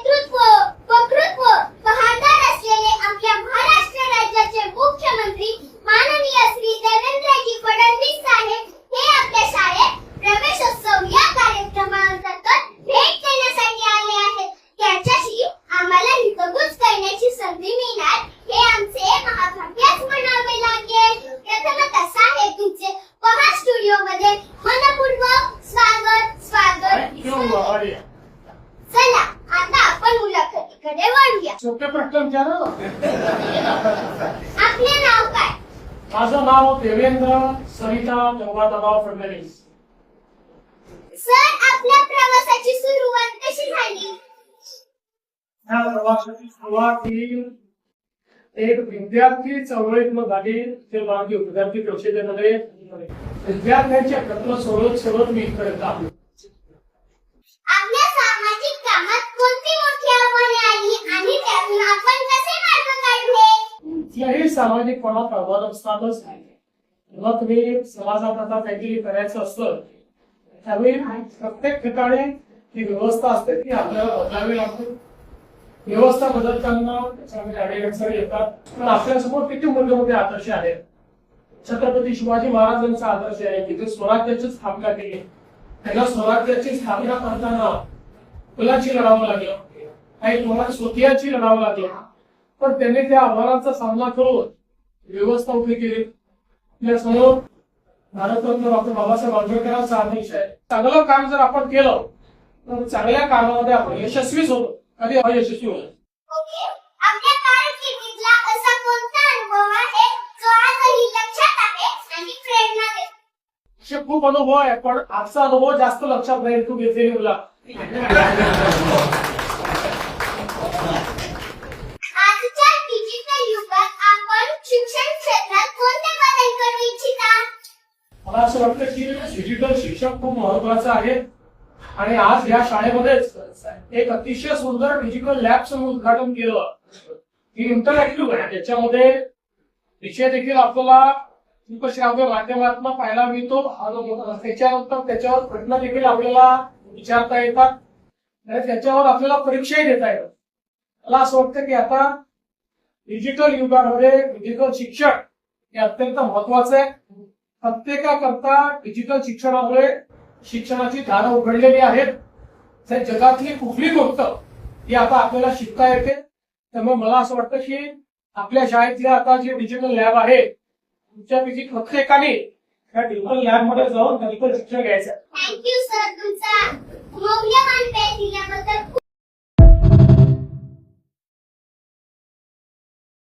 नेतृत्व वक्तृत्व बहादर असलेले आपल्या महाराष्ट्र राज्याचे मुख्यमंत्री माननीय श्री देवेंद्रजी फडणवीस साहेब हे आपल्या शाळेत प्रवेशोत्सव या कार्यक्रमांतर्गत भेट देण्यासाठी आले आहेत. त्याच्याशी आम्हाला हितगुज करण्याची संधी मिळणार हे आमचे महाभाग्यच म्हणावे लागेल. प्रथमतः साहेब तुमचे पहा स्टुडिओ मध्ये मनपूर्वक स्वागत. चला आता आपण मुलाखतीकडे वळूया. सोपे प्रश्न विचारा. आपले नाव काय? माझं नाव देवेंद्र सरिता गंगाधरराव फडणवीस. सर, आपल्या प्रवासाची सुरुवात कशी झाली? या प्रवासाची सुरुवात ही एक विद्यार्थी चळवळीतून झाली. ते माझी विद्यार्थी परिषदेमध्ये विद्यार्थ्यांचे प्रश्न सोडवत मी इथपर्यंत आलो. आपल्या सामाजिक कामात कोणती मोठी आव्हाने आली आणि त्यातून आपण कसे मार्ग काढले? कुठल्याही सामाजिक कोणात आव्हान असतातच. जेव्हा तुम्ही समाजात आता काहीतरी करायचं असतं त्यावेळी प्रत्येक ठिकाणी जी व्यवस्था असते ती आपल्याला बदलावी लागते. व्यवस्था बदलताना त्याच्यामध्ये अडचणी येतात. पण आपल्यासमोर किती मोठे आदर्श आहेत. छत्रपती शिवाजी महाराजांचा आदर्श आहे की ते स्वराज्याची स्थापना केली. त्यांना स्वराज्याची स्थापना करताना मुलाची लढावं लागलं, काही तुम्हाला स्वकीयाची लढावं लागलं, पण त्यांनी त्या आव्हानांचा सामना करून व्यवस्था उभी केली. आपल्यासमोर भारतरत्न डॉक्टर बाबासाहेब आंबेडकरांचा आदेश आहे. चांगलं काम जर आपण केलं तर चांगल्या कामामध्ये आपण यशस्वीच होतो, कधी अयशस्वी होतो. आपल्या कारकिर्दीतला असा कोणता अनुभव आहे जो आजही लक्षात आहे आणि प्रेरणा देतो? असे खूप अनुभव आहे, पण आजचा अनुभव जास्त लक्षात राहील. तू घेतलेली मुला आजच्या डिजिटल युगात आपण शिक्षण क्षेत्रात कोणते बदल करू इच्छिता? मला असं वाटतं की डिजिटल शिक्षण खूप महत्वाचं आहे. आणि आज या शाळेमध्येच एक अतिशय सुंदर डिजिटल लॅबचं उद्घाटन केलं. ही इंटरॅक्टिव्ह आहे. त्याच्यामध्ये विषय देखील आपल्याला श्राव्य माध्यमातून पाहायला मिळतो. त्याच्यानंतर त्याच्यावर प्रश्न देखील आपल्याला विचारता येतात आणि त्याच्यावर आपल्याला परीक्षाही देता येतात. मला असं वाटतं की आता डिजिटल युगामध्ये डिजिटल शिक्षण हे अत्यंत महत्वाचं आहे. प्रत्येकाकरता डिजिटल शिक्षणामुळे शिक्षणाची दारं उघडलेली आहेत. जगातली कुठली गोष्ट ही आता आपल्याला शिकता येते. त्यामुळे मला असं वाटतं की आपल्या शाळेतल्या आता जे डिजिटल लॅब आहे तुमच्यापैकी प्रत्येकाने त्या डिजिटल लॅब मध्ये जाऊन डिजिटल शिक्षण घ्यायचं. थँक्यू सर, तुमचा मौल्यवान वेळ दिल्याबद्दल.